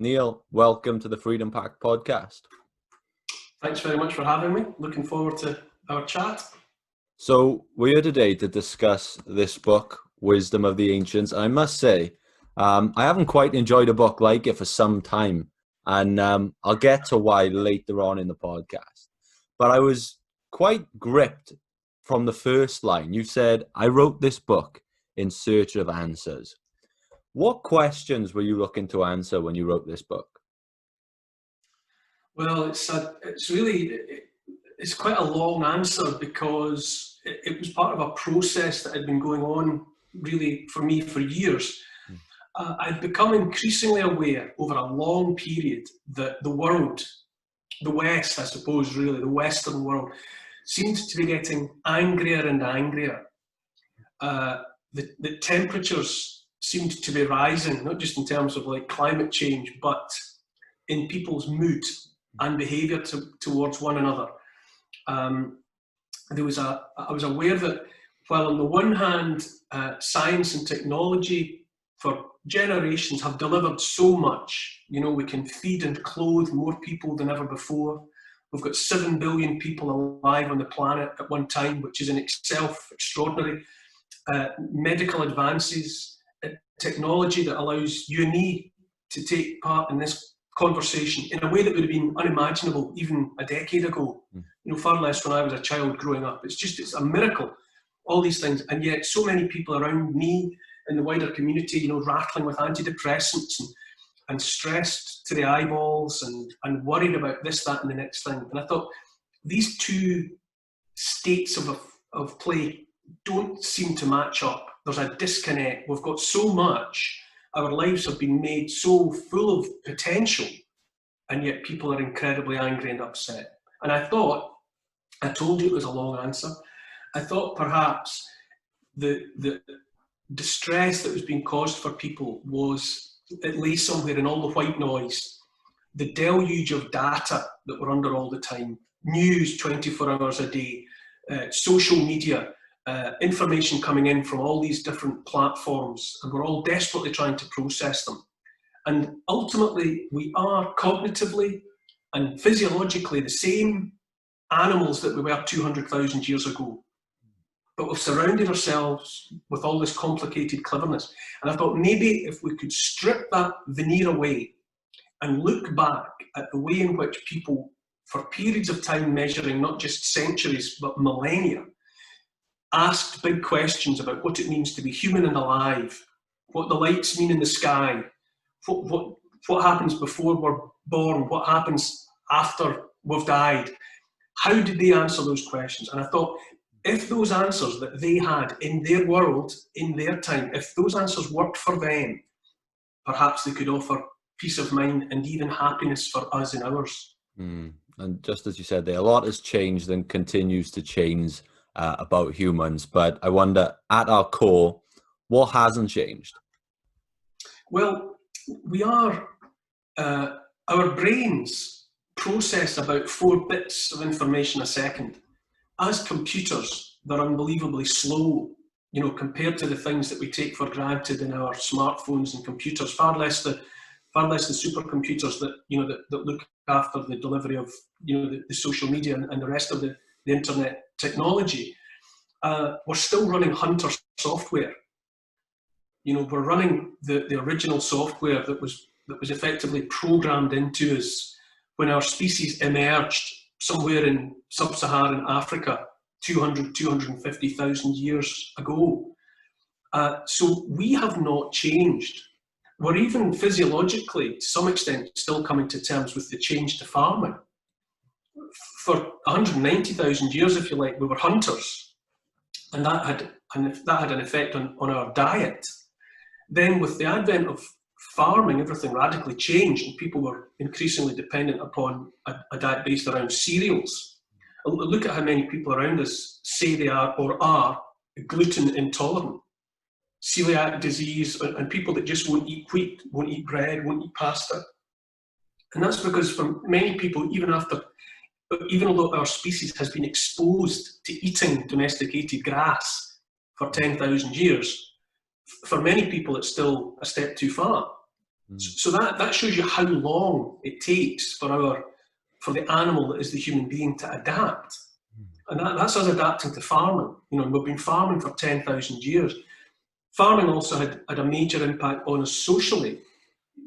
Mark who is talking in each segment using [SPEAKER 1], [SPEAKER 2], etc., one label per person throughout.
[SPEAKER 1] Neil, welcome to the Freedom Pact podcast.
[SPEAKER 2] Thanks very much for having me. Looking forward to our chat.
[SPEAKER 1] So we're here today to discuss this book, Wisdom of the Ancients. I must say, I haven't quite enjoyed a book like it for some time, and I'll get to why later on in the podcast. But I was quite gripped from the first line. You said, I wrote this book in search of answers. What questions were you looking to answer when you wrote this book?
[SPEAKER 2] Well, it's quite a long answer because it was part of a process that had been going on really for me for years. I'd become increasingly aware over a long period that the world, the West, I suppose, really, the Western world, seemed to be getting angrier and angrier. The temperatures seemed to be rising, not just in terms of like climate change, but in people's mood and behaviour towards one another. I was aware that while on the one hand, science and technology for generations have delivered so much, we can feed and clothe more people than ever before. We've got 7 billion people alive on the planet at one time, which is in itself extraordinary. Medical advances, technology that allows you and me to take part in this conversation in a way that would have been unimaginable even a decade ago, far less when I was a child growing up. It's a miracle, all these things. And yet so many people around me in the wider community, rattling with antidepressants and stressed to the eyeballs and worried about this, that, and the next thing. And I thought these two states of play don't seem to match up. There's a disconnect. We've got so much. Our lives have been made so full of potential, and yet people are incredibly angry and upset. And I told you it was a long answer. I thought perhaps the distress that was being caused for people it lay somewhere in all the white noise, the deluge of data that we're under all the time, news 24 hours a day, social media, information coming in from all these different platforms, and we're all desperately trying to process them. And ultimately, we are cognitively and physiologically the same animals that we were 200,000 years ago. But we've surrounded ourselves with all this complicated cleverness. And I thought maybe if we could strip that veneer away and look back at the way in which people, for periods of time measuring not just centuries, but millennia, asked big questions about what it means to be human and alive, what the lights mean in the sky, what happens before we're born, what happens after we've died. How did they answer those questions? And I thought, if those answers that they had in their world, in their time, if those answers worked for them, perhaps they could offer peace of mind and even happiness for us in ours.
[SPEAKER 1] And just as you said there, a lot has changed and continues to change about humans, but I wonder, at our core, what hasn't changed?
[SPEAKER 2] Well, our brains process about 4 bits of information a second. As computers, they're unbelievably slow, compared to the things that we take for granted in our smartphones and computers, far less the supercomputers that look after the delivery of the social media and the rest of the internet technology. We're still running Hunter software. We're running the original software that was effectively programmed into us when our species emerged somewhere in sub-Saharan Africa 250,000 years ago. So we have not changed. We're even physiologically, to some extent, still coming to terms with the change to farming. For 190,000 years, if you like, we were hunters, and that had an effect on our diet. Then with the advent of farming, everything radically changed, and people were increasingly dependent upon a diet based around cereals. Look at how many people around us say they are or are gluten intolerant. Celiac disease, and people that just won't eat wheat, won't eat bread, won't eat pasta. And that's because for many people, even although our species has been exposed to eating domesticated grass for 10,000 years, for many people it's still a step too far. So that shows you how long it takes for the animal that is the human being to adapt. And that's us adapting to farming. You know, we've been farming for 10,000 years. Farming also had a major impact on us socially,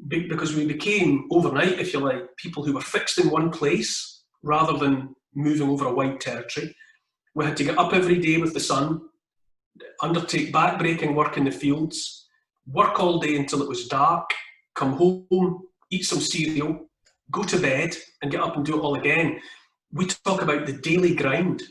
[SPEAKER 2] because we became, overnight, if you like, people who were fixed in one place rather than moving over a wide territory. We had to get up every day with the sun, undertake back-breaking work in the fields, work all day until it was dark, come home, eat some cereal, go to bed, and get up and do it all again. We talk about the daily grind.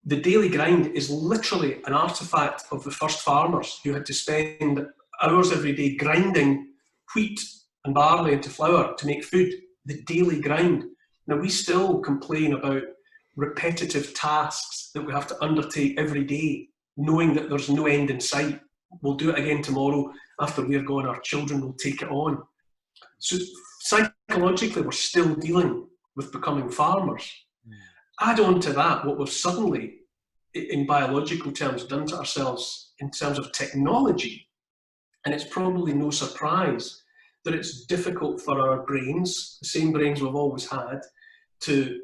[SPEAKER 2] The daily grind is literally an artifact of the first farmers who had to spend hours every day grinding wheat and barley into flour to make food. The daily grind. Now, we still complain about repetitive tasks that we have to undertake every day, knowing that there's no end in sight. We'll do it again tomorrow. After we're gone, our children will take it on. So psychologically, we're still dealing with becoming farmers. Add on to that what we've suddenly, in biological terms, done to ourselves in terms of technology, and it's probably no surprise that it's difficult for our brains, the same brains we've always had, to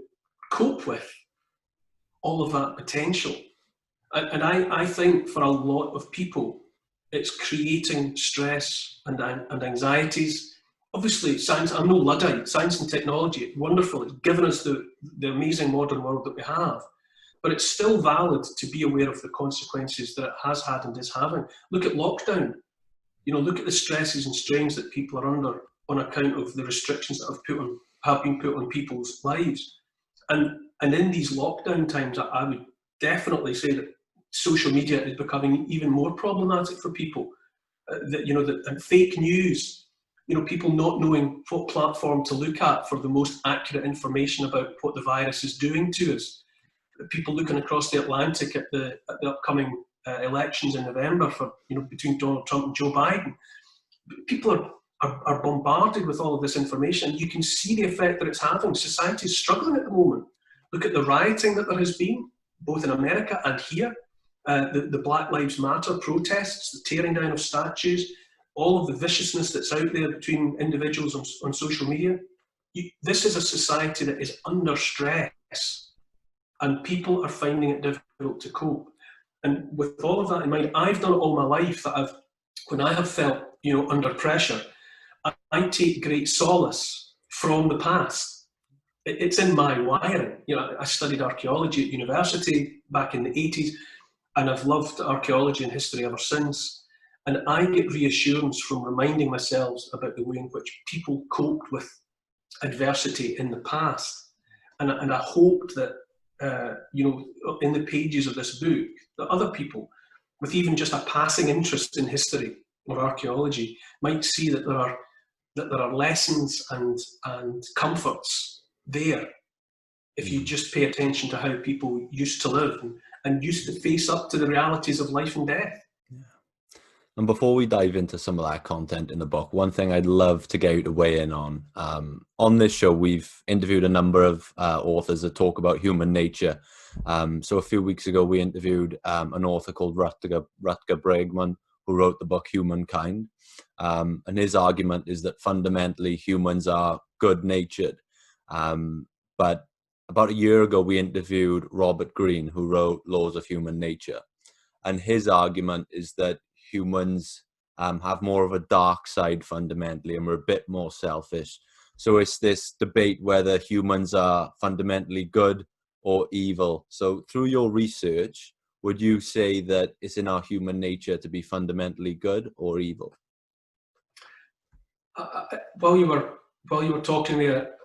[SPEAKER 2] cope with all of that potential. And I think for a lot of people, it's creating stress and anxieties. Obviously, science, I'm no Luddite, science and technology, wonderful. It's given us the amazing modern world that we have. But it's still valid to be aware of the consequences that it has had and is having. Look at lockdown. You know, look at the stresses and strains that people are under on account of the restrictions that have been put on people's lives. And in these lockdown times, I would definitely say that social media is becoming even more problematic for people. And fake news, you know, people not knowing what platform to look at for the most accurate information about what the virus is doing to us. People looking across the Atlantic at the upcoming elections in November between Donald Trump and Joe Biden. People are bombarded with all of this information. You can see the effect that it's having. Society is struggling at the moment. Look at the rioting that there has been, both in America and here. The Black Lives Matter protests, the tearing down of statues, all of the viciousness that's out there between individuals on social media. This is a society that is under stress, and people are finding it difficult to cope. And with all of that in mind, I've done it all my life that when I have felt, under pressure, I take great solace from the past. It's in my wiring. I studied archaeology at university back in the 80s, and I've loved archaeology and history ever since. And I get reassurance from reminding myself about the way in which people coped with adversity in the past. And I hope that, in the pages of this book, that other people, with even just a passing interest in history or archaeology, might see that there are lessons and comforts there if you just pay attention to how people used to live and used to face up to the realities of life and death.
[SPEAKER 1] And before we dive into some of that content in the book, one thing I'd love to get you to weigh in on this show, we've interviewed a number of authors that talk about human nature. So a few weeks ago, we interviewed an author called Rutger Bregman, who wrote the book Humankind. And his argument is that fundamentally humans are good-natured. But about a year ago, we interviewed Robert Greene, who wrote Laws of Human Nature. And his argument is that humans have more of a dark side fundamentally, and we're a bit more selfish. So it's this debate whether humans are fundamentally good or evil. So through your research, would you say that it's in our human nature to be fundamentally good or evil?
[SPEAKER 2] While you were talking there,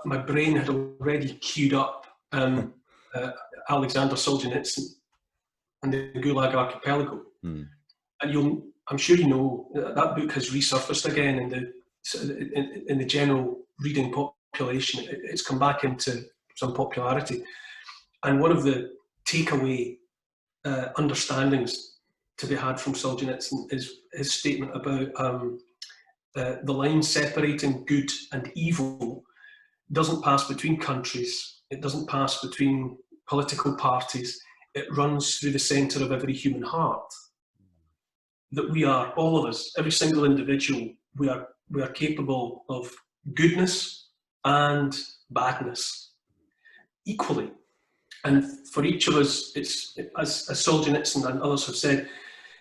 [SPEAKER 2] my brain had already queued up Alexander Solzhenitsyn and the Gulag Archipelago. And I'm sure you know that book has resurfaced again in the general reading population. It's come back into some popularity. And one of the takeaway understandings to be had from Solzhenitsyn is his statement about the line separating good and evil doesn't pass between countries. It doesn't pass between political parties. It runs through the centre of every human heart. That we are, all of us, every single individual, we are capable of goodness and badness equally. And for each of us, it's, as Solzhenitsyn and others have said,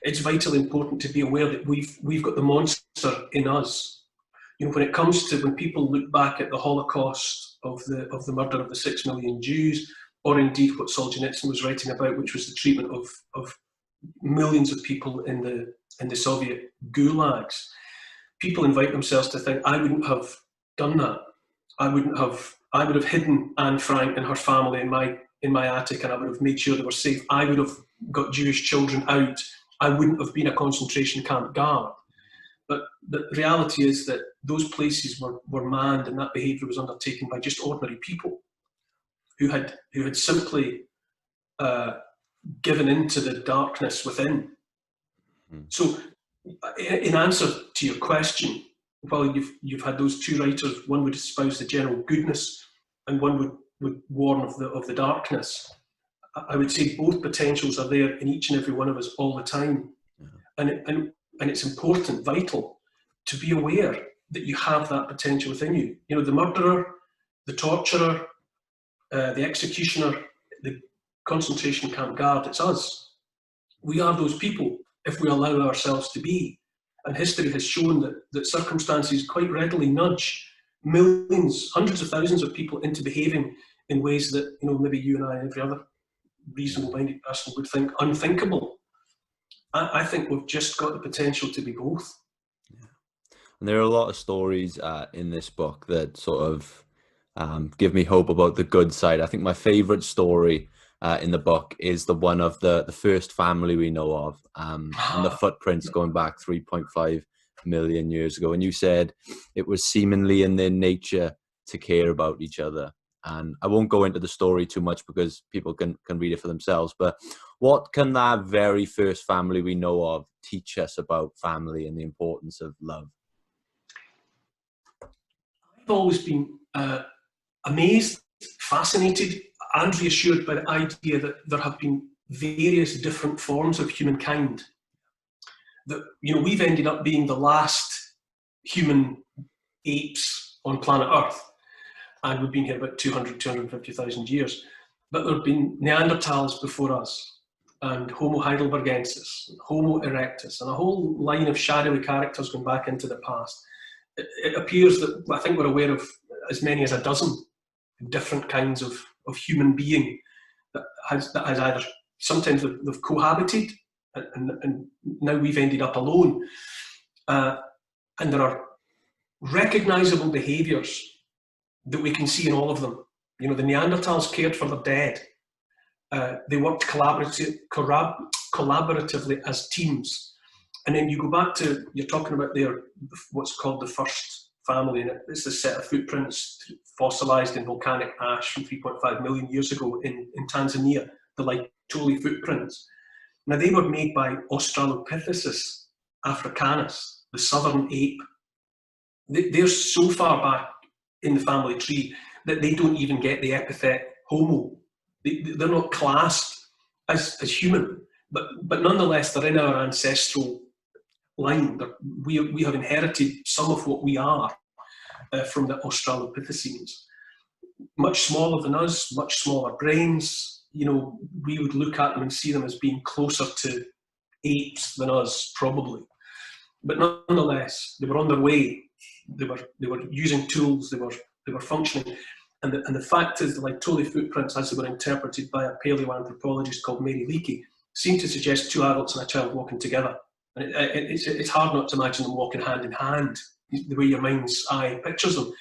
[SPEAKER 2] it's vitally important to be aware that we've got the monster in us. You know, when it comes to, when people look back at the Holocaust of the murder of the 6 million Jews, or indeed what Solzhenitsyn was writing about, which was the treatment of millions of people in the Soviet gulags, people invite themselves to think, I wouldn't have done that. I would have hidden Anne Frank and her family in my attic, and I would have made sure they were safe. I would have got Jewish children out. I wouldn't have been a concentration camp guard. But the reality is that those places were manned, and that behaviour was undertaken by just ordinary people who had simply given into the darkness within. So, in answer to your question, while you've had those two writers, one would espouse the general goodness, and one would warn of the darkness. I would say both potentials are there in each and every one of us all the time, and it's important, vital, to be aware that you have that potential within you. You know, the murderer, the torturer, the executioner, the concentration camp guard, it's us. We are those people if we allow ourselves to be. And history has shown that circumstances quite readily nudge millions, hundreds of thousands of people into behaving in ways that, you know, maybe you and I and every other reasonable-minded person would think unthinkable. I think we've just got the potential to be both.
[SPEAKER 1] Yeah. And there are a lot of stories in this book that sort of give me hope about the good side. I think my favourite story in the book is the one of the first family we know of, and the footprints going back 3.5 million years ago. And you said it was seemingly in their nature to care about each other. And I won't go into the story too much because people can read it for themselves. But what can that very first family we know of teach us about family and the importance of love?
[SPEAKER 2] I've always been amazed, fascinated, and reassured by the idea that there have been various different forms of humankind. That, you know, we've ended up being the last human apes on planet Earth, and we've been here about 250,000 years. But there have been Neanderthals before us, and Homo heidelbergensis, Homo erectus, and a whole line of shadowy characters going back into the past. It appears that I think we're aware of as many as a dozen different kinds of human being that has either, sometimes they've cohabited, and now we've ended up alone. And there are recognisable behaviours that we can see in all of them. You know, the Neanderthals cared for their dead. They worked collaboratively as teams. And then you go back to, you're talking about there, what's called the first family, and it's a set of footprints fossilised in volcanic ash from 3.5 million years ago in Tanzania, the Laetoli footprints. Now, they were made by Australopithecus africanus, the southern ape. They're so far back in the family tree that they don't even get the epithet Homo. They're not classed as human, but nonetheless, they're in our ancestral line. We have inherited some of what we are from the Australopithecines. Much smaller than us, much smaller brains. You know, we would look at them and see them as being closer to apes than us, probably. But nonetheless, they were on their way. They were using tools. They were functioning. And the fact is, the Laetoli footprints, as they were interpreted by a paleoanthropologist called Mary Leakey, seem to suggest two adults and a child walking together. And it's hard not to imagine them walking hand in hand, the way your mind's eye pictures them.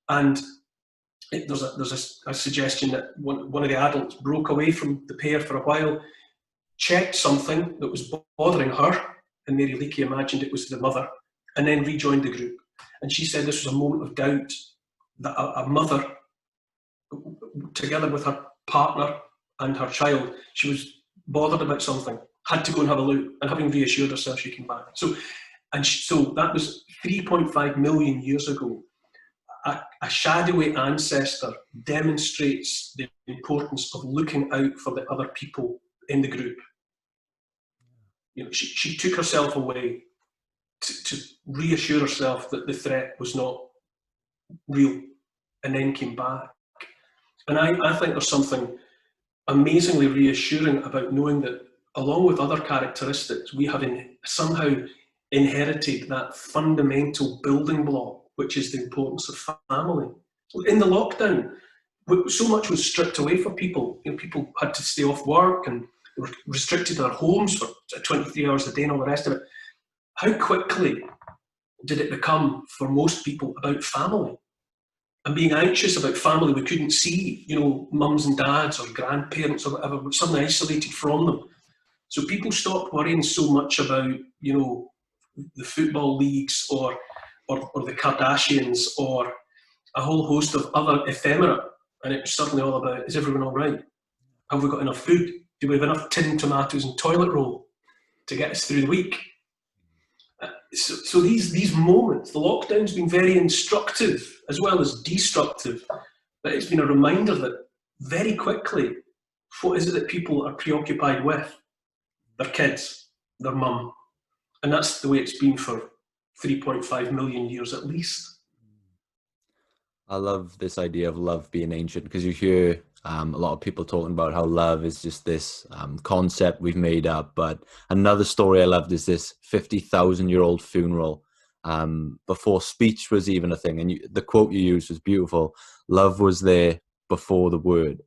[SPEAKER 2] And there's a suggestion that one of the adults broke away from the pair for a while, checked something that was bothering her, and Mary Leakey imagined it was the mother, and then rejoined the group. And she said this was a moment of doubt, that a mother, together with her partner and her child, she was bothered about something, had to go and have a look, and having reassured herself, she came back. So that was 3.5 million years ago. A shadowy ancestor demonstrates the importance of looking out for the other people in the group. You know, she took herself away to reassure herself that the threat was not real, and then came back. And I think there's something amazingly reassuring about knowing that, along with other characteristics, we have somehow inherited that fundamental building block, which is the importance of family. In the lockdown, so much was stripped away for people. People had to stay off work and were restricted to their homes for 23 hours a day and all the rest of it. How quickly did it become, for most people, about family? And being anxious about family we couldn't see, mums and dads or grandparents or whatever, were suddenly isolated from them. So people stopped worrying so much about, the football leagues or the Kardashians or a whole host of other ephemera. And it was suddenly all about, is everyone all right? Have we got enough food? Do we have enough tinned tomatoes and toilet roll to get us through the week? So these moments, the lockdown's been very instructive as well as destructive, but it's been a reminder that very quickly, what is it that people are preoccupied with? Their kids, their mum. And that's the way it's been for 3.5 million years at least.
[SPEAKER 1] I love this idea of love being ancient, because you hear a lot of people talking about how love is just this concept we've made up. But another story I loved is this 50,000-year-old funeral before speech was even a thing. And the quote you used was beautiful. Love was there before the word.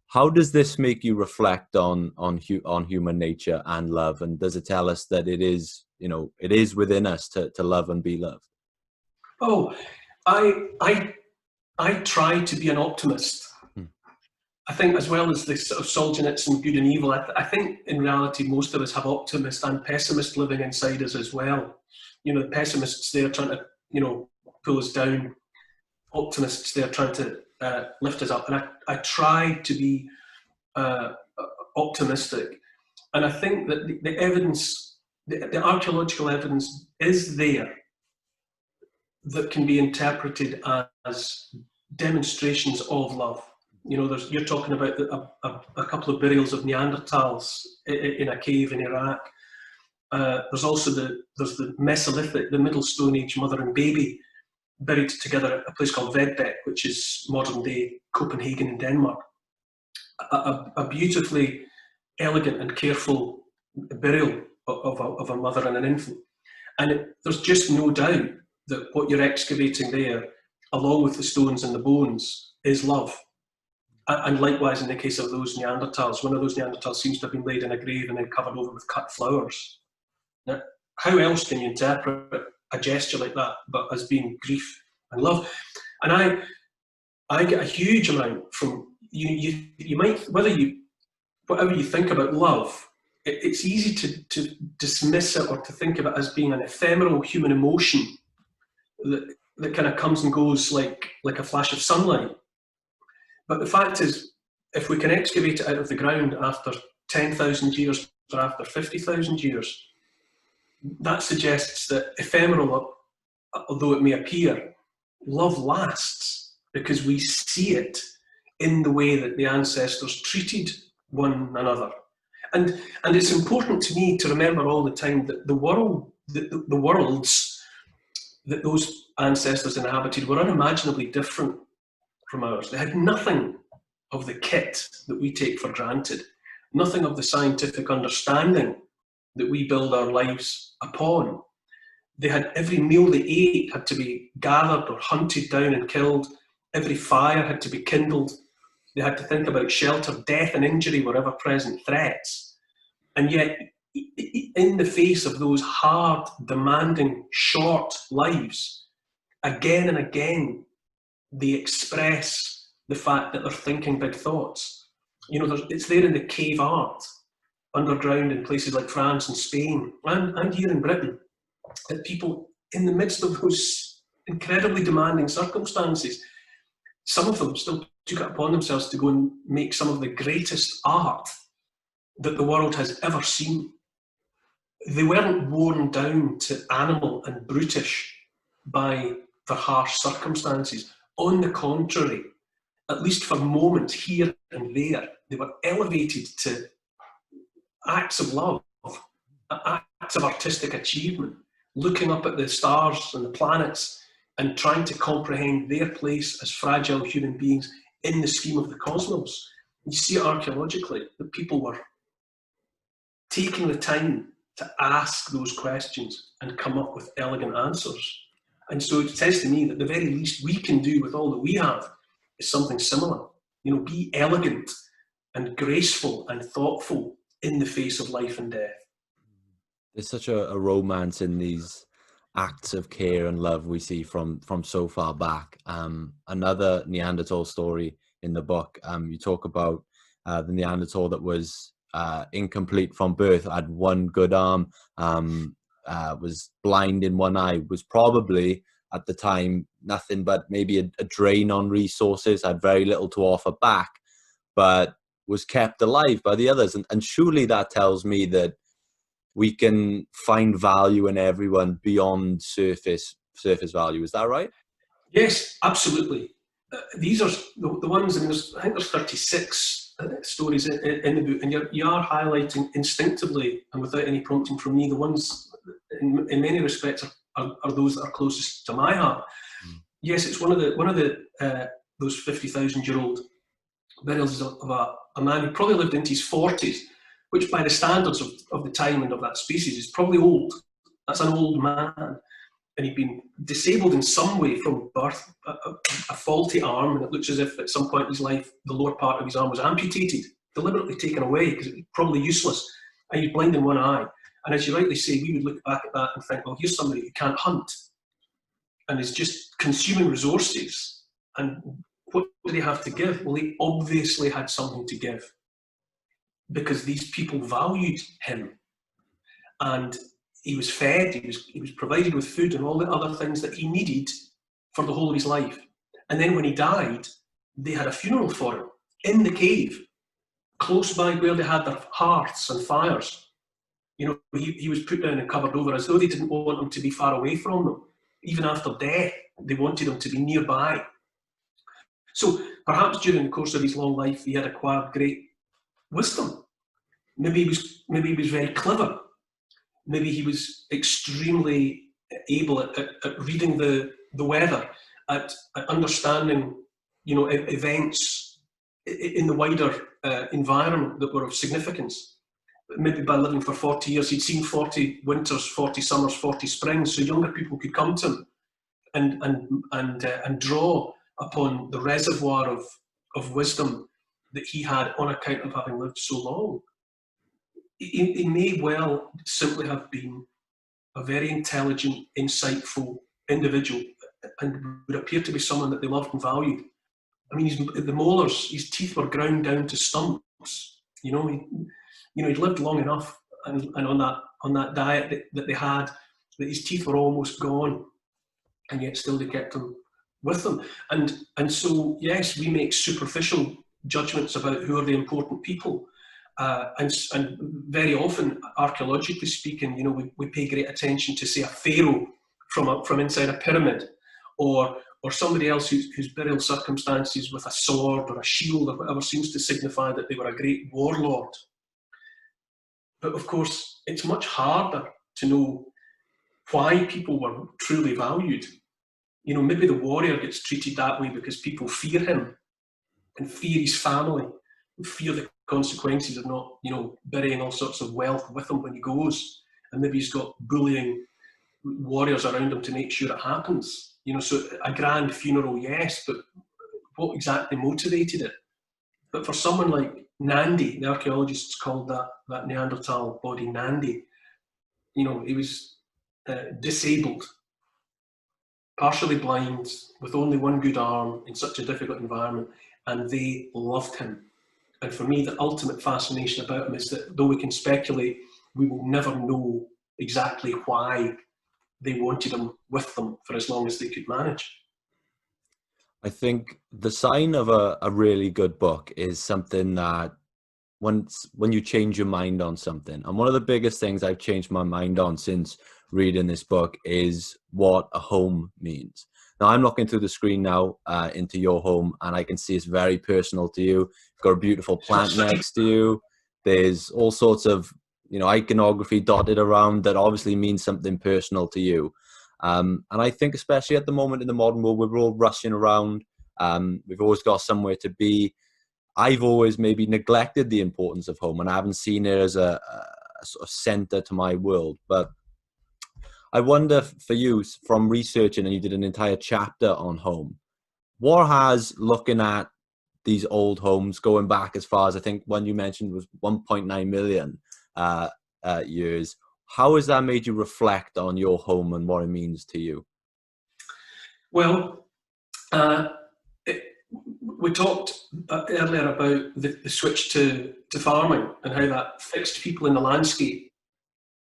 [SPEAKER 1] How does this make you reflect on human nature and love? And does it tell us that it is within us to love and be loved?
[SPEAKER 2] Oh, I try to be an optimist. I think, as well as this sort of Solzhenitsyn good and evil, I think in reality most of us have optimists and pessimists living inside us as well. The pessimists, they're trying to pull us down. Optimists, they're trying to lift us up. And I try to be optimistic. And I think that the evidence, the archaeological evidence is there that can be interpreted as demonstrations of love. You're talking about a couple of burials of Neanderthals in a cave in Iraq. There's also the Mesolithic, the Middle Stone Age mother and baby buried together at a place called Vedbæk, which is modern day Copenhagen in Denmark. A beautifully elegant and careful burial of a mother and an infant. And there's just no doubt that what you're excavating there, along with the stones and the bones, is love. And likewise, in the case of those Neanderthals, one of those Neanderthals seems to have been laid in a grave and then covered over with cut flowers. Now, how else can you interpret a gesture like that but as being grief and love? And I get a huge amount from you might, whatever you think about love, it's easy to dismiss it or to think of it as being an ephemeral human emotion that kind of comes and goes like a flash of sunlight. But the fact is, if we can excavate it out of the ground after 10,000 years or after 50,000 years, that suggests that ephemeral, although it may appear, love lasts because we see it in the way that the ancestors treated one another. And it's important to me to remember all the time that the worlds that those ancestors inhabited were unimaginably different from ours. They had nothing of the kit that we take for granted, nothing of the scientific understanding that we build our lives upon. They had every meal they ate had to be gathered or hunted down and killed. Every fire had to be kindled. They had to think about shelter, death and injury were ever present threats. And yet, in the face of those hard, demanding, short lives, again and again, they express the fact that they're thinking big thoughts. It's there in the cave art, underground in places like France and Spain, and here in Britain, that people, in the midst of those incredibly demanding circumstances, some of them still took it upon themselves to go and make some of the greatest art that the world has ever seen. They weren't worn down to animal and brutish by their harsh circumstances. On the contrary, at least for moments here and there, they were elevated to acts of love, acts of artistic achievement. looking up at the stars and the planets and trying to comprehend their place as fragile human beings in the scheme of the cosmos. You see it archaeologically, that people were taking the time to ask those questions and come up with elegant answers. And so it says to me that the very least we can do with all that we have is something similar. You know, be elegant and graceful and thoughtful in the face of life and death.
[SPEAKER 1] There's such a romance in these acts of care and love we see from so far back. Another Neanderthal story in the book, you talk about the Neanderthal that was incomplete from birth, had one good arm, was blind in one eye, was probably at the time nothing but maybe a drain on resources, had very little to offer back, but was kept alive by the others. And surely that tells me that we can find value in everyone beyond surface value. Is that right?
[SPEAKER 2] Yes, absolutely. These are the ones, I mean, I think there's 36 stories in the book, and you are highlighting instinctively and without any prompting from me, the ones in many respects are those that are closest to my heart. Yes, it's one of the those 50,000-year-old burials of a man who probably lived into his 40s, which by the standards of the time and of that species is probably old. That's an old man. And he'd been disabled in some way from birth, a faulty arm, and it looks as if at some point in his life the lower part of his arm was amputated, deliberately taken away because it was probably useless, and he's blind in one eye. And as you rightly say, we would look back at that and think, well, here's somebody who can't hunt and is just consuming resources. And what did he have to give? Well, he obviously had something to give because these people valued him. And he was fed, he was provided with food and all the other things that he needed for the whole of his life. And then when he died, they had a funeral for him in the cave, close by where they had their hearths and fires. You know, he was put down and covered over as though they didn't want him to be far away from them. Even after death, they wanted him to be nearby. So perhaps during the course of his long life, he had acquired great wisdom. Maybe he was very clever. Maybe he was extremely able at reading the weather, at understanding, you know, events in the wider environment that were of significance. Maybe by living for 40 years, he'd seen 40 winters, 40 summers, 40 springs, so younger people could come to him and draw upon the reservoir of wisdom that he had on account of having lived so long. He may well simply have been a very intelligent, insightful individual and would appear to be someone that they loved and valued. I mean, the molars, his teeth were ground down to stumps. You know, he'd lived long enough and on that diet that they had, that his teeth were almost gone, and yet still they kept him with them. And so, yes, we make superficial judgments about who are the important people. And very often, archaeologically speaking, you know, we pay great attention to, say, a pharaoh from inside a pyramid, or somebody else whose burial circumstances with a sword or a shield or whatever seems to signify that they were a great warlord. But of course, it's much harder to know why people were truly valued. You know, maybe the warrior gets treated that way because people fear him and fear his family and fear the consequences of not, you know, burying all sorts of wealth with him when he goes. And maybe he's got bullying warriors around him to make sure it happens. You know, so a grand funeral, yes, but what exactly motivated it? But for someone like Nandi, the archaeologists called that Neanderthal body Nandi, you know, he was disabled, partially blind, with only one good arm in such a difficult environment, and they loved him. And for me, the ultimate fascination about him is that though we can speculate, we will never know exactly why they wanted him with them for as long as they could manage.
[SPEAKER 1] I think the sign of a really good book is something that when you change your mind on something. And one of the biggest things I've changed my mind on since reading this book is what a home means. Now, I'm looking through the screen now into your home, and I can see it's very personal to you. You've got a beautiful plant next to you. There's all sorts of iconography dotted around that obviously means something personal to you. And I think especially at the moment in the modern world, we're all rushing around. We've always got somewhere to be. I've always maybe neglected the importance of home, and I haven't seen it as a sort of center to my world. But I wonder for you, from researching, and you did an entire chapter on home, what has looking at these old homes going back as far as I think one you mentioned was 1.9 million years, how has that made you reflect on your home and what it means to you?
[SPEAKER 2] Well, we talked earlier about the switch to farming and how that fixed people in the landscape.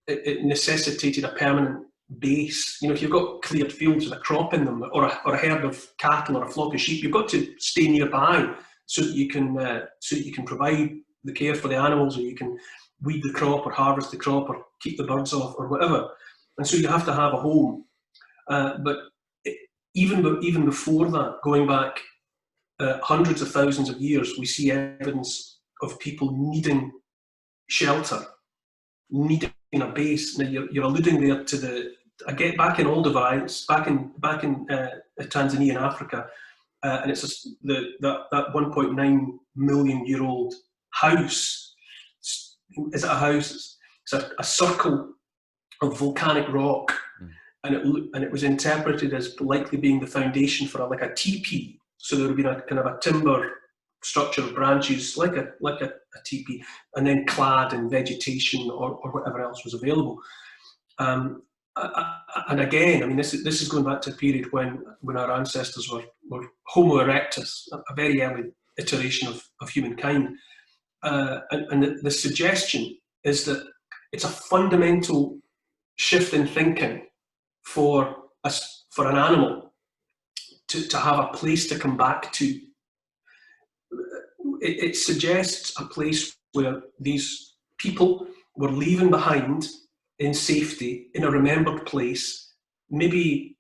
[SPEAKER 2] It necessitated a permanent base. If you've got cleared fields with a crop in them, or a herd of cattle or a flock of sheep, you've got to stay nearby so that you can provide the care for the animals, or you can weed the crop or harvest the crop or keep the birds off or whatever. And so you have to have a home. But even before that, going back hundreds of thousands of years, we see evidence of people needing shelter, needing a base. Now you're alluding there to back in old divides, back in Tanzania in Africa, and it's that 1.9 million year old house. Is it a house? It's a circle of volcanic rock, and it was interpreted as likely being the foundation for a teepee. So there would be a kind of a timber structure of branches, like a teepee, and then clad in vegetation or whatever else was available. And again, this is going back to a period when our ancestors were Homo erectus, a very early iteration of humankind. And the suggestion is that it's a fundamental shift in thinking for an animal to have a place to come back to. It suggests a place where these people were leaving behind in safety, in a remembered place, maybe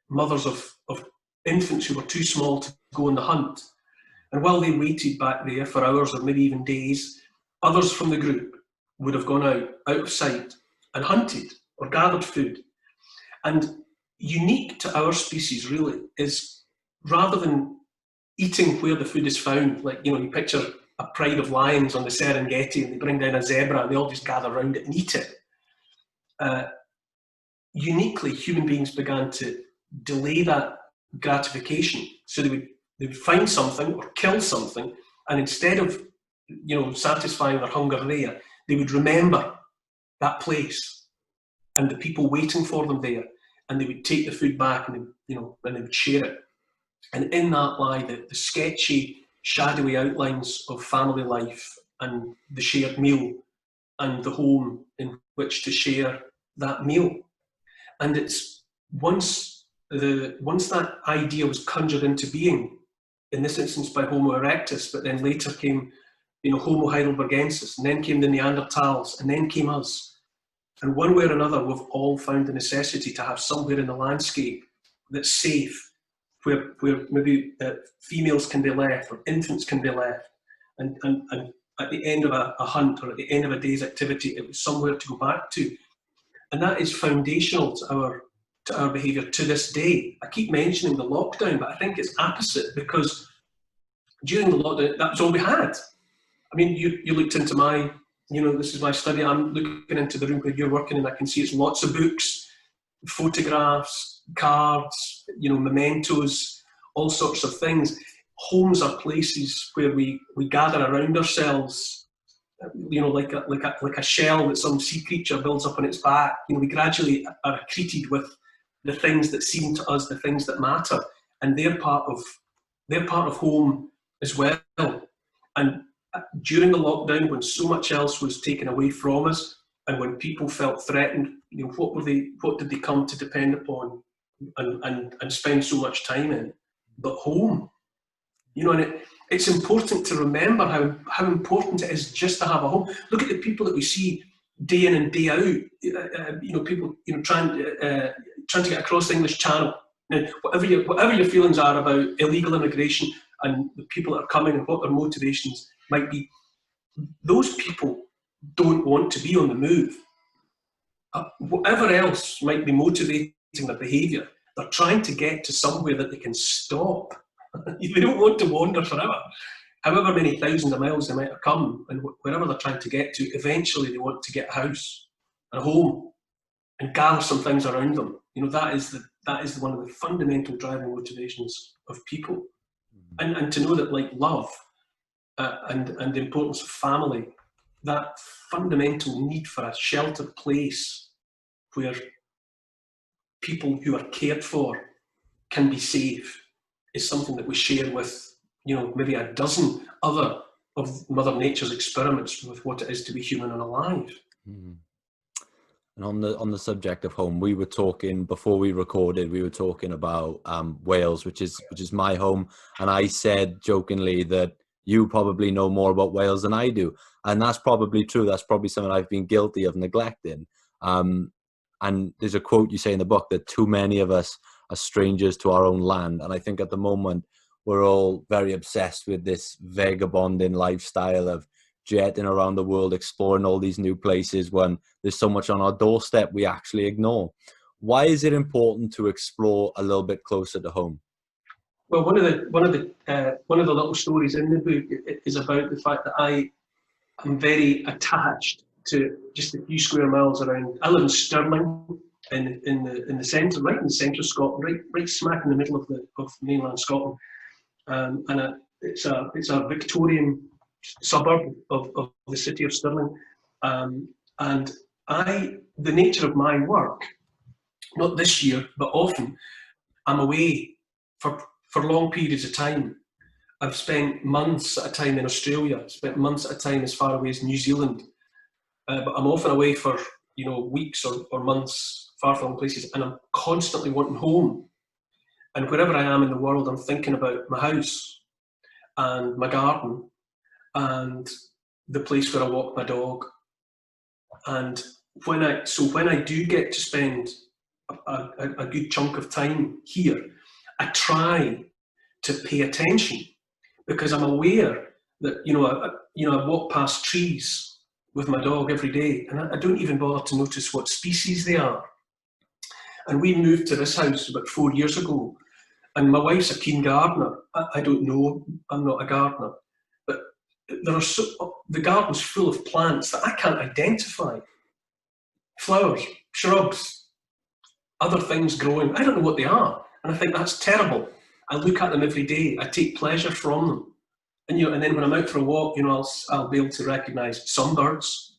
[SPEAKER 2] mothers of infants who were too small to go on the hunt. And while they waited back there for hours or maybe even days, others from the group would have gone out of sight and hunted or gathered food. And unique to our species, really, is rather than eating where the food is found, like, you picture a pride of lions on the Serengeti and they bring down a zebra and they all just gather around it and eat it. Uniquely, human beings began to delay that gratification. So they would find something or kill something, and instead of satisfying their hunger there, they would remember that place and the people waiting for them there, and they would take the food back and they would share it. And in that lie the sketchy, shadowy outlines of family life and the shared meal and the home in which to share that meal. And it's once that idea was conjured into being, in this instance by Homo erectus, but then later came Homo heidelbergensis, and then came the Neanderthals, and then came us. And one way or another, we've all found the necessity to have somewhere in the landscape that's safe, where maybe females can be left or infants can be left, and at the end of a hunt or at the end of a day's activity, it was somewhere to go back to. And that is foundational to our behaviour to this day. I keep mentioning the lockdown, but I think it's opposite, because during the lockdown, that was all we had. You looked into my, this is my study, I'm looking into the room where you're working, and I can see it's lots of books, photographs, cards, mementos, all sorts of things. Homes are places where we gather around ourselves, like a shell that some sea creature builds up on its back. We gradually are accreted with the things that seem to us the things that matter, and they're part of home as well. And during the lockdown, when so much else was taken away from us, and when people felt threatened, what did they come to depend upon and spend so much time in? But home. And it's important to remember how important it is just to have a home. Look at the people that we see day in and day out. People trying to get across the English Channel. Now, whatever your feelings are about illegal immigration and the people that are coming and what their motivations might be, those people don't want to be on the move. Whatever else might be motivating their behaviour, they're trying to get to somewhere that they can stop. They don't want to wander forever. However many thousands of miles they might have come, and wherever they're trying to get to, eventually they want to get a house and a home and gather some things around them. You know, that is one of the fundamental driving motivations of people. And to know that, like love and the importance of family, that fundamental need for a sheltered place where people who are cared for can be safe is something that we share with, you know, maybe a dozen other of Mother Nature's experiments with what it is to be human and alive.
[SPEAKER 1] Mm. And on the subject of home, we were talking before we recorded. We were talking about Wales, which is my home, and I said jokingly that you probably know more about Wales than I do, and that's probably true. That's probably something I've been guilty of neglecting. And there's a quote you say in the book that too many of us are strangers to our own land, and I think at the moment we're all very obsessed with this vagabonding lifestyle of jetting around the world, exploring all these new places when there's so much on our doorstep we actually ignore. Why is it important to explore a little bit closer to home?
[SPEAKER 2] Well, one of the little stories in the book is about the fact that I am very attached to just a few square miles around. I live in Stirling, in the centre, right in the centre of Scotland, right smack in the middle of mainland Scotland, and it's a Victorian suburb of the city of Stirling, and the nature of my work, not this year but often, I'm away for long periods of time. I've spent months at a time in Australia, spent months at a time as far away as New Zealand, but I'm often away for, you know, weeks or months, far flung places, and I'm constantly wanting home. And wherever I am in the world, I'm thinking about my house and my garden and the place where I walk my dog. And when I do get to spend a good chunk of time here, I try to pay attention, because I'm aware that, I walk past trees with my dog every day, and I don't even bother to notice what species they are. And we moved to this house about 4 years ago, and my wife's a keen gardener. I don't know, I'm not a gardener, but the garden's full of plants that I can't identify. Flowers, shrubs, other things growing. I don't know what they are, and I think that's terrible. I look at them every day. I take pleasure from them, and then when I'm out for a walk, I'll be able to recognise some birds.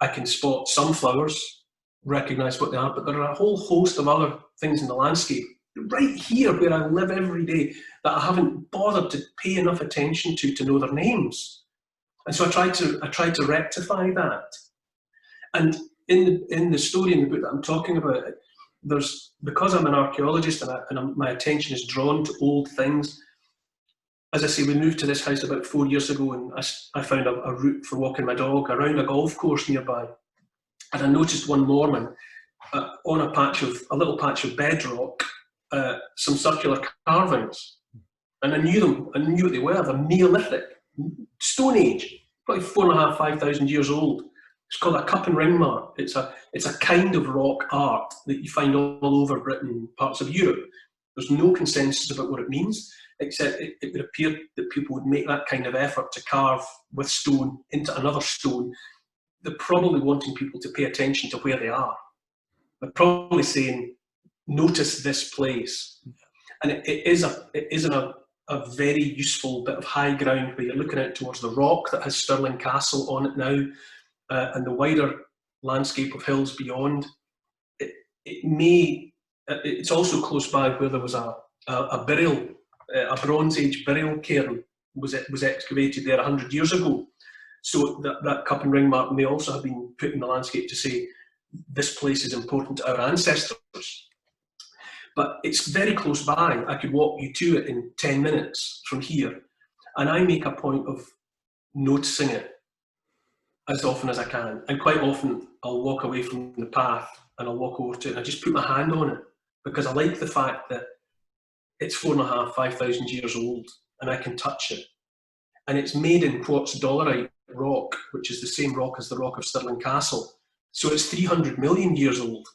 [SPEAKER 2] I can spot some flowers, recognise what they are, but there are a whole host of other things in the landscape right here where I live every day that I haven't bothered to pay enough attention to know their names. And so I try to rectify that. And in the story in the book that I'm talking about, because I'm an archaeologist and my attention is drawn to old things. As I say, we moved to this house about 4 years ago, and I found a route for walking my dog around a golf course nearby. And I noticed one morning on a little patch of bedrock, some circular carvings, and I knew them. I knew what they were. They're Neolithic, Stone Age, probably 4,500, 5,000 years old. It's called a cup and ring mark. It's a kind of rock art that you find all over Britain, parts of Europe. There's no consensus about what it means, except it would appear that people would make that kind of effort to carve with stone into another stone. They're probably wanting people to pay attention to where they are. They're probably saying, notice this place. And it is a very useful bit of high ground where you're looking out towards the rock that has Stirling Castle on it now, and the wider landscape of hills beyond. It's also close by where there was a burial, a Bronze Age burial cairn was excavated there 100 years ago. So that cup and ring mark may also have been put in the landscape to say, this place is important to our ancestors. But it's very close by. I could walk you to it in 10 minutes from here. And I make a point of noticing it as often as I can. And quite often I'll walk away from the path and I'll walk over to it and I just put my hand on it, because I like the fact that it's 4,500, 5,000 years old and I can touch it. And it's made in quartz dolerite, rock, which is the same rock as the rock of Stirling Castle. So it's 300 million years old.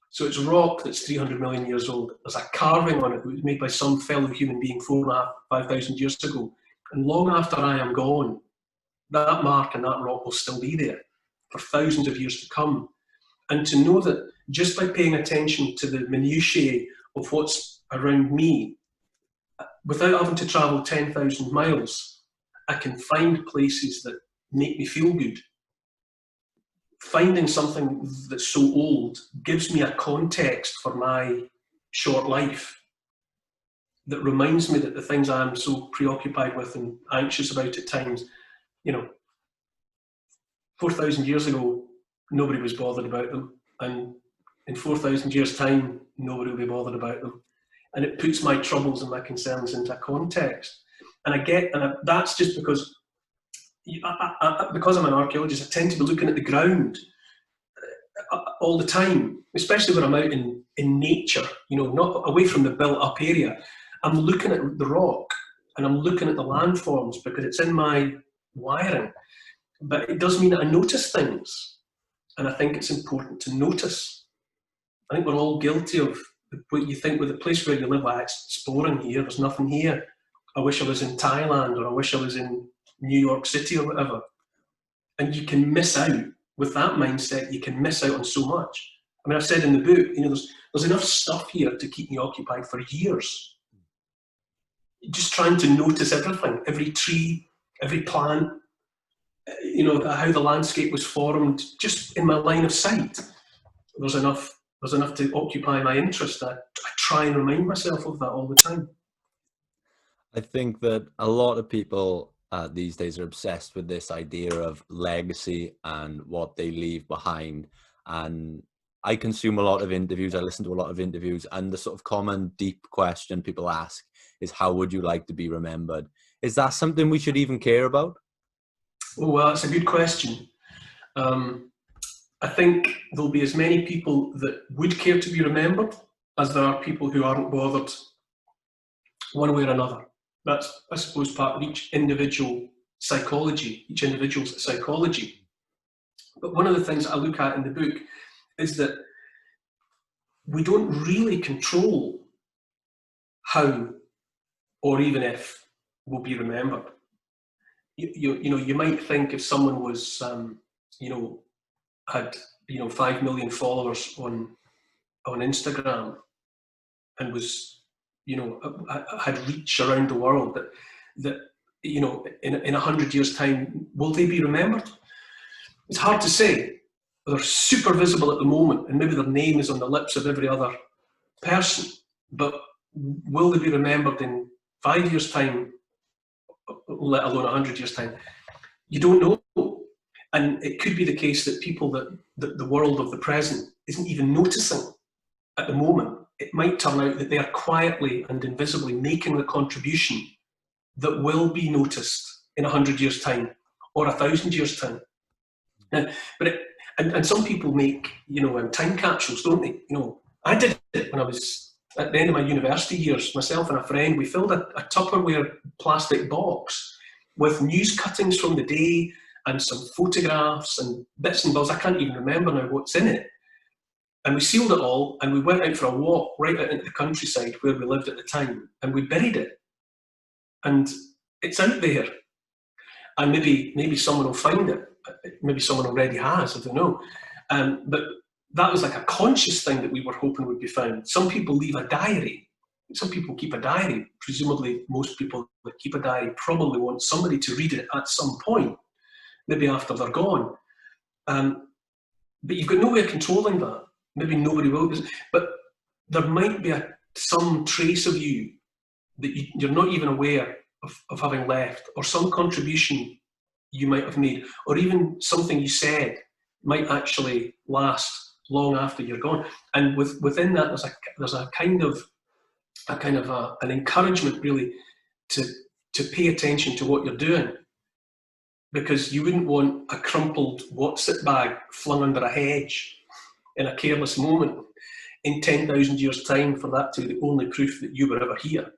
[SPEAKER 2] So it's rock that's 300 million years old. There's a carving on it that was made by some fellow human being 4,500, 5,000 years ago. And long after I am gone, that mark and that rock will still be there for thousands of years to come. And to know that just by paying attention to the minutiae of what's around me, without having to travel 10,000 miles, I can find places that make me feel good. Finding something that's so old gives me a context for my short life that reminds me that the things I'm so preoccupied with and anxious about at times, 4,000 years ago, nobody was bothered about them. And in 4,000 years' time, nobody will be bothered about them. And it puts my troubles and my concerns into context. And that's just because I'm an archaeologist, I tend to be looking at the ground all the time, especially when I'm out in nature, not away from the built-up area. I'm looking at the rock and I'm looking at the landforms because it's in my wiring. But it does mean that I notice things. And I think it's important to notice. I think we're all guilty of what you think with the place where you live. It's exploring here, there's nothing here. I wish I was in Thailand, or I wish I was in New York City or whatever. And you can miss out. With that mindset, you can miss out on so much. I mean, I've said in the book, there's enough stuff here to keep me occupied for years. Just trying to notice everything, every tree, every plant, how the landscape was formed, just in my line of sight. There's enough to occupy my interest. I try and remind myself of that all the time.
[SPEAKER 1] I think that a lot of people these days are obsessed with this idea of legacy and what they leave behind. And I consume a lot of interviews, I listen to a lot of interviews, and the sort of common deep question people ask is, how would you like to be remembered? Is that something we should even care about?
[SPEAKER 2] Oh, well, that's a good question. I think there'll be as many people that would care to be remembered as there are people who aren't bothered one way or another. That's, I suppose, part of each individual's psychology. But one of the things I look at in the book is that we don't really control how or even if we'll be remembered. You might think if someone was, had 5 million followers on Instagram and was, had reach around the world, that in 100 years' time, will they be remembered? It's hard to say. They're super visible at the moment, and maybe their name is on the lips of every other person. But will they be remembered in 5 years' time, let alone 100 years' time? You don't know. And it could be the case that people that the world of the present isn't even noticing at the moment. It might turn out that they are quietly and invisibly making the contribution that will be noticed in 100 years' time or 1,000 years' time. And some people make time capsules, don't they? I did it when I was at the end of my university years. Myself and a friend, we filled a Tupperware plastic box with news cuttings from the day and some photographs and bits and bobs. I can't even remember now what's in it. And we sealed it all, and we went out for a walk right out into the countryside where we lived at the time, and we buried it. And it's out there. And maybe someone will find it. Maybe someone already has, I don't know. But that was like a conscious thing that we were hoping would be found. Some people leave a diary. Some people keep a diary. Presumably, most people that keep a diary probably want somebody to read it at some point, maybe after they're gone. But you've got no way of controlling that. Maybe nobody will. But there might be some trace of you that you're not even aware of having left, or some contribution you might have made, or even something you said might actually last long after you're gone. And within that, there's a kind of an encouragement really to pay attention to what you're doing, because you wouldn't want a crumpled What's-it bag flung under a hedge in a careless moment in 10,000 years' time for that to be the only proof that you were ever here.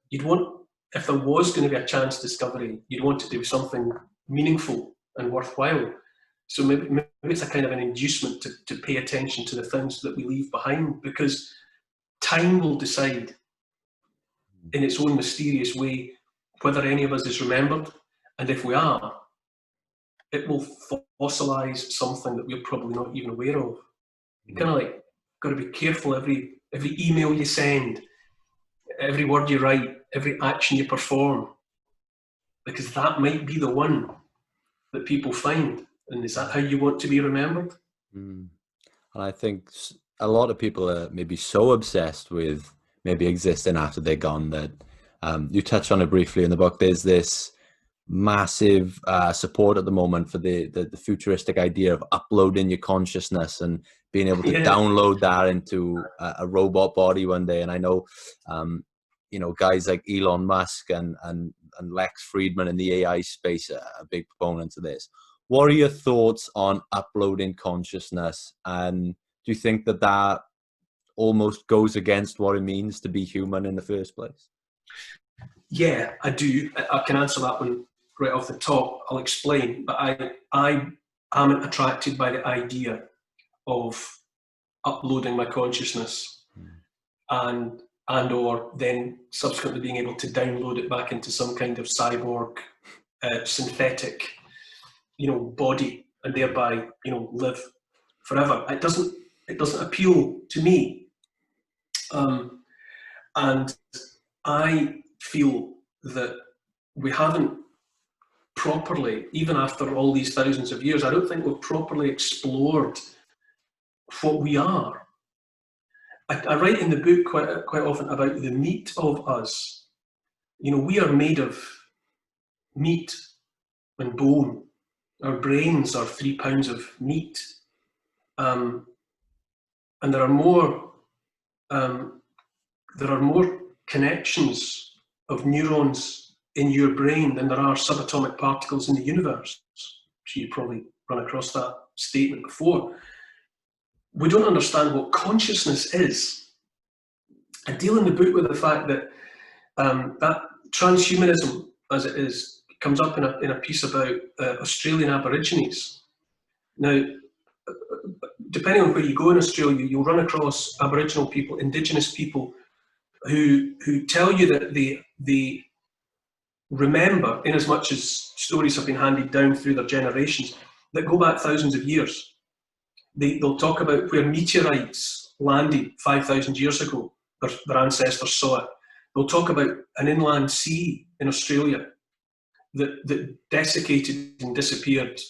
[SPEAKER 2] You'd want, if there was going to be a chance discovery, you'd want it to be something meaningful and worthwhile. So maybe it's a kind of an inducement to pay attention to the things that we leave behind, because time will decide in its own mysterious way whether any of us is remembered, and if we are, it will fossilise something that we're probably not even aware of. You kind of like got to be careful every email you send, every word you write, every action you perform, because that might be the one that people find. And is that how you want to be remembered?
[SPEAKER 1] And I think a lot of people are maybe so obsessed with maybe existing after they're gone that you touch on it briefly in the book. There's this massive support at the moment for the futuristic idea of uploading your consciousness and being able to download that into a robot body one day. And I know, guys like Elon Musk and Lex Friedman in the AI space are big proponents of this. What are your thoughts on uploading consciousness? And do you think that almost goes against what it means to be human in the first place?
[SPEAKER 2] Yeah, I do. I can answer that one right off the top. I'll explain. But I am attracted by the idea of uploading my consciousness and or then subsequently being able to download it back into some kind of cyborg synthetic body, and thereby live forever. It doesn't appeal to me, and I feel that we haven't properly, even after all these thousands of years, I don't think we've properly explored what we are. I write in the book quite often about the meat of us. We are made of meat and bone. Our brains are 3 pounds of meat, and there are more connections of neurons in your brain than there are subatomic particles in the universe. So you probably run across that statement before. We don't understand what consciousness is. I deal in the book with the fact that that transhumanism, as it is, comes up in a piece about Australian Aborigines. Now, depending on where you go in Australia, you'll run across Aboriginal people, Indigenous people, who tell you that they remember, in as much as stories have been handed down through their generations, that go back thousands of years. They'll talk about where meteorites landed 5,000 years ago. Their ancestors saw it. They'll talk about an inland sea in Australia that desiccated and disappeared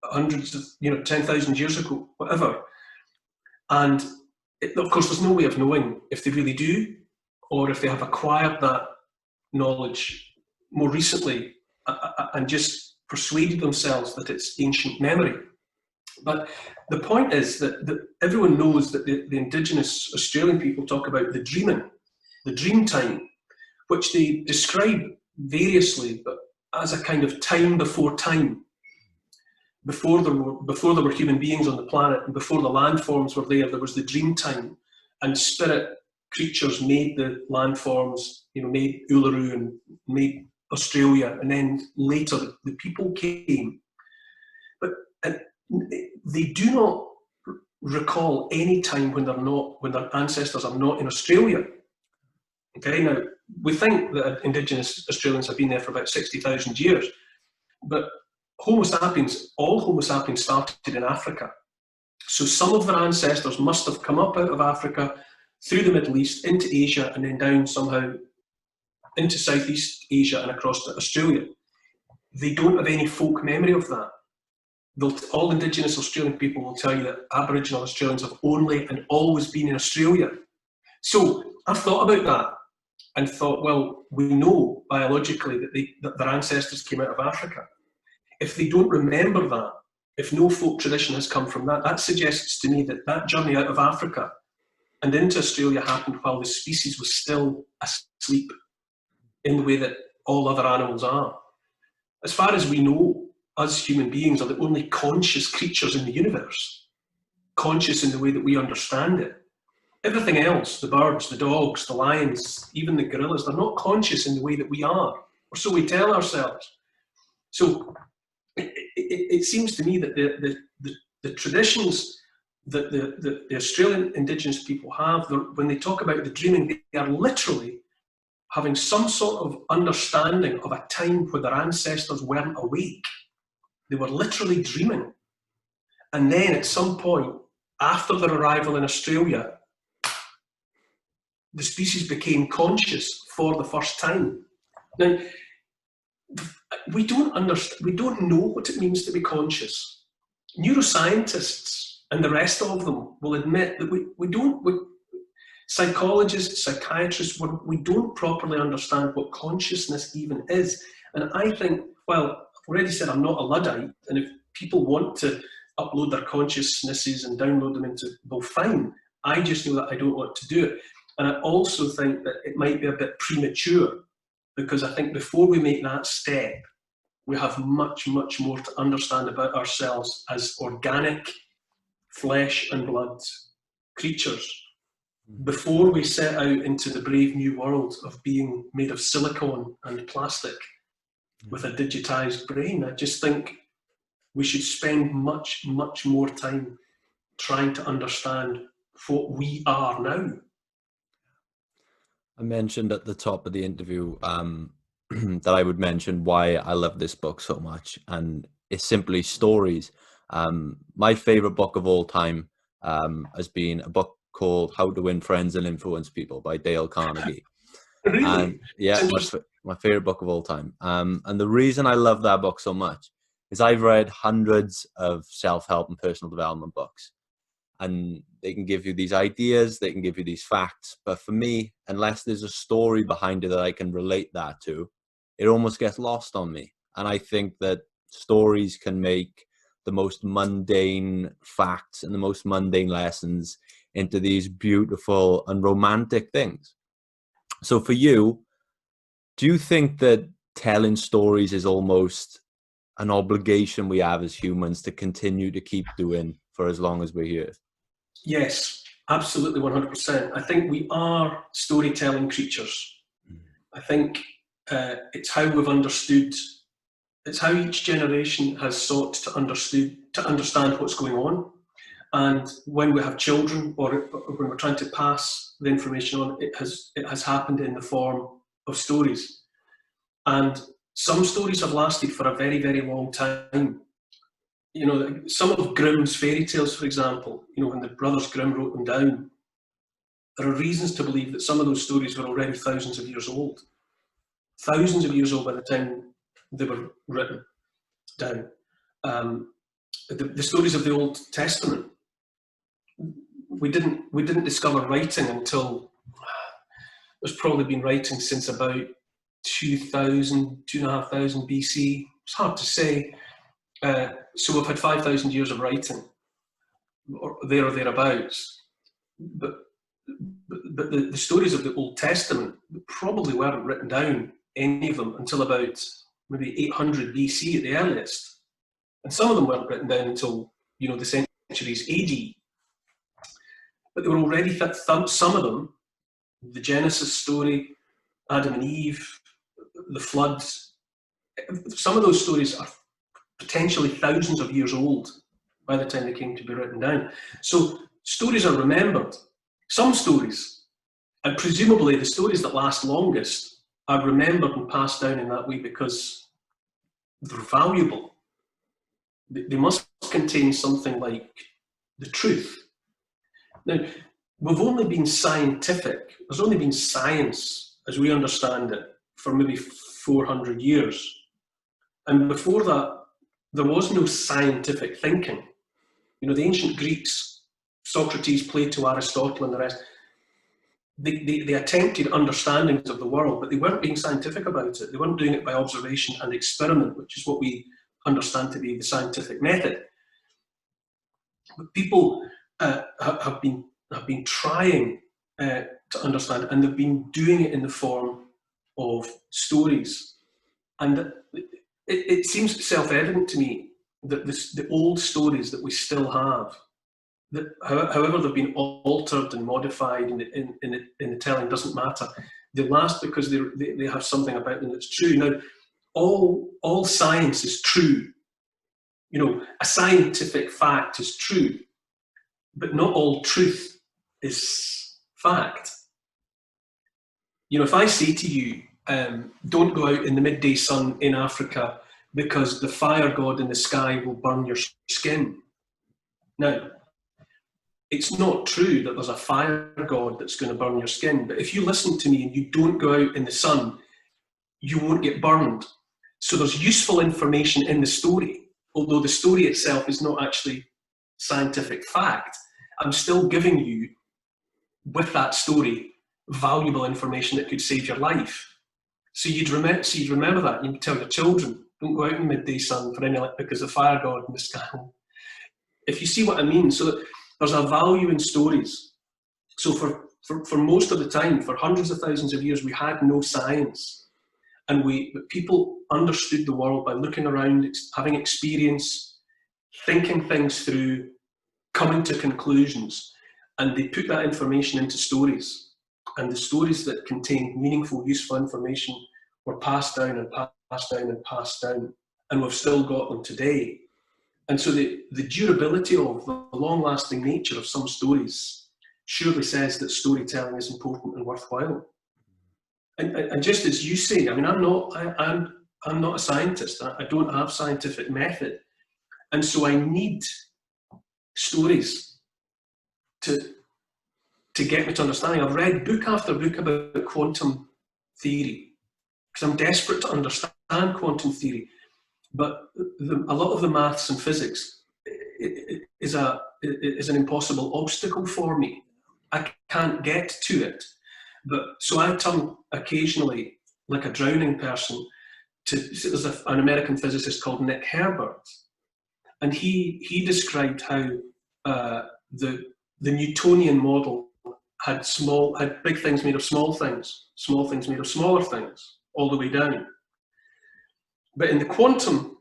[SPEAKER 2] hundreds of, 10,000 years ago, whatever. And of course, there's no way of knowing if they really do, or if they have acquired that knowledge more recently and just persuaded themselves that it's ancient memory. But the point is that everyone knows that the Indigenous Australian people talk about the dream time, which they describe variously, but as a kind of time before time. Before there were human beings on the planet, and before the landforms were there was the dream time, and spirit creatures made the landforms, made Uluru and made Australia, and then later the people came. But they do not recall any time when their ancestors are not in Australia. Okay, now we think that Indigenous Australians have been there for about 60,000 years, but all Homo sapiens started in Africa. So some of their ancestors must have come up out of Africa, through the Middle East, into Asia, and then down somehow into Southeast Asia and across to Australia. They don't have any folk memory of that. All Indigenous Australian people will tell you that Aboriginal Australians have only and always been in Australia. So I've thought about that and thought, well, we know biologically that their ancestors came out of Africa. If they don't remember that, if no folk tradition has come from that, that suggests to me that journey out of Africa and into Australia happened while the species was still asleep, in the way that all other animals are. As far as we know, us human beings are the only conscious creatures in the universe, conscious in the way that we understand it. Everything else, the birds, the dogs, the lions, even the gorillas, they're not conscious in the way that we are, or so we tell ourselves. So it seems to me that the traditions that the Australian Indigenous people have, when they talk about the dreaming, they are literally having some sort of understanding of a time where their ancestors weren't awake. They were literally dreaming. And then at some point, after their arrival in Australia, the species became conscious for the first time. Now, we don't know what it means to be conscious. Neuroscientists and the rest of them will admit that psychologists, psychiatrists, we don't properly understand what consciousness even is. And I think, well, I've already said I'm not a Luddite, and if people want to upload their consciousnesses and download them into, well, fine. I just know that I don't want to do it. And I also think that it might be a bit premature, because I think before we make that step, we have much, much more to understand about ourselves as organic, flesh and blood creatures, before we set out into the brave new world of being made of silicone and plastic with a digitized brain. I just think we should spend much, much more time trying to understand what we are now.
[SPEAKER 1] I mentioned at the top of the interview that I would mention why I love this book so much, and it's simply stories. My favorite book of all time has been a book called How to Win Friends and Influence People by Dale Carnegie.
[SPEAKER 2] Really?
[SPEAKER 1] And yeah, my favorite book of all time. And the reason I love that book so much is I've read hundreds of self-help and personal development books, and they can give you these ideas, they can give you these facts, but for me, unless there's a story behind it that I can relate that to, it almost gets lost on me. And I think that stories can make the most mundane facts and the most mundane lessons into these beautiful and romantic things. So for you, do you think that telling stories is almost an obligation we have as humans to continue to keep doing for as long as we're here?
[SPEAKER 2] Yes, absolutely, 100%. I think we are storytelling creatures. I think it's how we've understood, it's how each generation has sought to understand what's going on. And when we have children, or when we're trying to pass the information on, it has happened in the form of stories. And some stories have lasted for a very, very long time. You know, some of Grimm's fairy tales, for example, you know, when the brothers Grimm wrote them down, there are reasons to believe that some of those stories were already thousands of years old. Thousands of years old by the time they were written down. The stories of the Old Testament, we didn't discover writing until, there's probably been writing since about 2000, 2,500 BC. It's hard to say. So we've had 5,000 years of writing, or thereabouts. But the stories of the Old Testament probably weren't written down, any of them, until about maybe 800 BC at the earliest. And some of them weren't written down until, you know, the centuries AD. But they were already, some of them, the Genesis story, Adam and Eve, the floods, some of those stories are potentially thousands of years old by the time they came to be written down. So stories are remembered. Some stories, and presumably the stories that last longest, are remembered and passed down in that way because they're valuable. They must contain something like the truth. Now, we've only been scientific, there's only been science as we understand it for maybe 400 years. And before that, there was no scientific thinking. You know, the ancient Greeks, Socrates, Plato, Aristotle, and the rest, they attempted understandings of the world, but they weren't being scientific about it. They weren't doing it by observation and experiment, which is what we understand to be the scientific method. But people have been trying to understand, and they've been doing it in the form of stories. And it seems self-evident to me that the old stories that we still have, that however they've been altered and modified in the telling, doesn't matter. They last because they have something about them that's true. Now, all science is true You know, a scientific fact is true, but not all truth is fact. You know, if I say to you, don't go out in the midday sun in Africa because the fire god in the sky will burn your skin. Now, it's not true that there's a fire god that's going to burn your skin, but if you listen to me and you don't go out in the sun, you won't get burned. So there's useful information in the story, although the story itself is not actually scientific fact. I'm still giving you, with that story, valuable information that could save your life. So you'd remember that. You'd tell your children, don't go out in the midday sun for any, because the fire god in the sky. If you see what I mean. So there's a value in stories. So for most of the time, for hundreds of thousands of years, we had no science. And people understood the world by looking around, having experience, thinking things through, coming to conclusions. And they put that information into stories. And the stories that contained meaningful, useful information were passed down and passed down and passed down. And we've still got them today. And so the durability of the long-lasting nature of some stories surely says that storytelling is important and worthwhile. And just as you say, I mean, I'm not a scientist. I don't have scientific method. And so I need stories to get me to understanding. I've read book after book about quantum theory because I'm desperate to understand quantum theory. But a lot of the maths and physics is an impossible obstacle for me. I can't get to it. But so I turn occasionally, like a drowning person, there's an American physicist called Nick Herbert, and he described how the Newtonian model had big things made of small things made of smaller things, all the way down. But in the quantum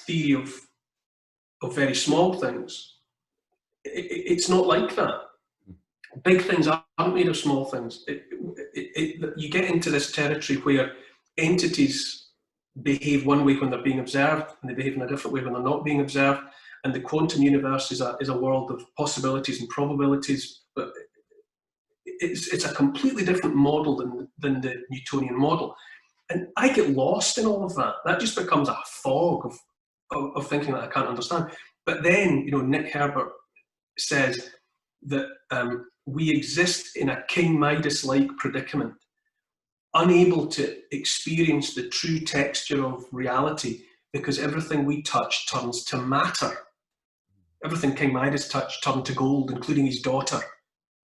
[SPEAKER 2] theory of very small things, it's not like that. Big things aren't made of small things. You get into this territory where entities behave one way when they're being observed, and they behave in a different way when they're not being observed. And the quantum universe is a world of possibilities and probabilities, but it's a completely different model than the Newtonian model. And I get lost in all of that. That just becomes a fog of thinking that I can't understand. But then, you know, Nick Herbert says that we exist in a King Midas-like predicament, unable to experience the true texture of reality because everything we touch turns to matter. Everything King Midas touched turned to gold, including his daughter.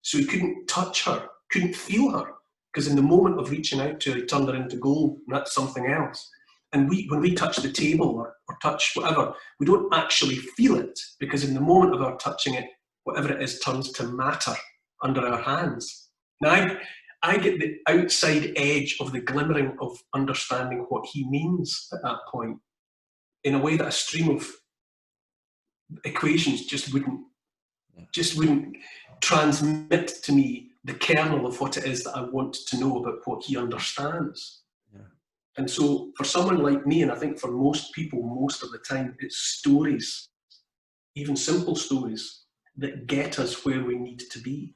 [SPEAKER 2] So he couldn't touch her, couldn't feel her, because in the moment of reaching out to her, he turned her into gold, and that's something else. And when we touch the table or touch whatever, we don't actually feel it, because in the moment of our touching it, whatever it is turns to matter under our hands. Now, I get the outside edge of the glimmering of understanding what he means at that point, in a way that a stream of equations just wouldn't transmit to me the kernel of what it is that I want to know about what he understands. Yeah. And so for someone like me, and I think for most people, most of the time, it's stories, even simple stories, that get us where we need to be.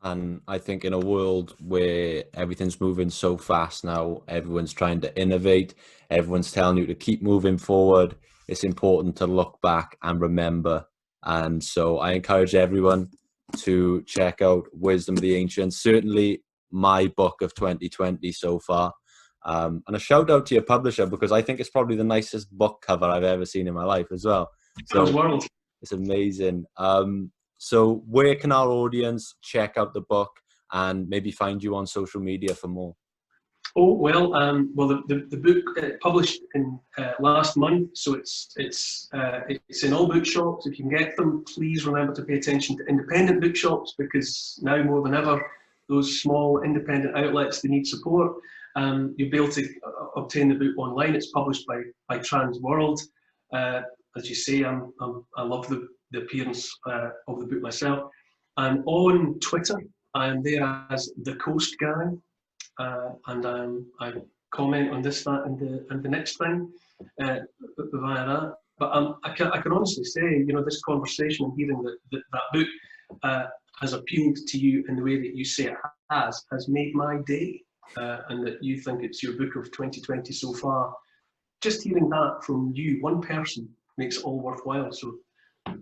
[SPEAKER 1] And I think in a world where everything's moving so fast now, everyone's trying to innovate, everyone's telling you to keep moving forward, it's important to look back and remember. And so I encourage everyone to check out Wisdom of the Ancients, certainly my book of 2020 so far. And a shout out to your publisher, because I think it's probably the nicest book cover I've ever seen in my life as well. So it's amazing. So where can our audience check out the book and maybe find you on social media for more?
[SPEAKER 2] Oh, well, the book published in last month, so it's in all bookshops. If you can get them, please remember to pay attention to independent bookshops, because now more than ever, those small independent outlets, they need support. You'll be able to obtain the book online. It's published by Trans World. As you say, I love the appearance of the book myself. And on Twitter, I am there as The Coast Guy. And I comment on this, that, and the next thing. via that. But I can honestly say, you know, this conversation and hearing that book has appealed to you in the way that you say it has made my day, and that you think it's your book of 2020 so far. Just hearing that from you, one person, makes it all worthwhile. So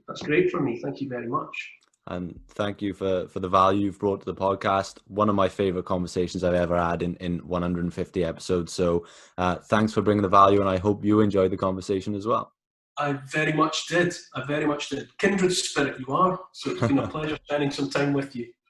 [SPEAKER 2] that's great for me. Thank you very much.
[SPEAKER 1] And thank you for the value you've brought to the podcast. One of my favorite conversations I've ever had in 150 episodes. So thanks for bringing the value, and I hope you enjoyed the conversation as well.
[SPEAKER 2] I very much did. Kindred spirit you are. So it's been a pleasure spending some time with you.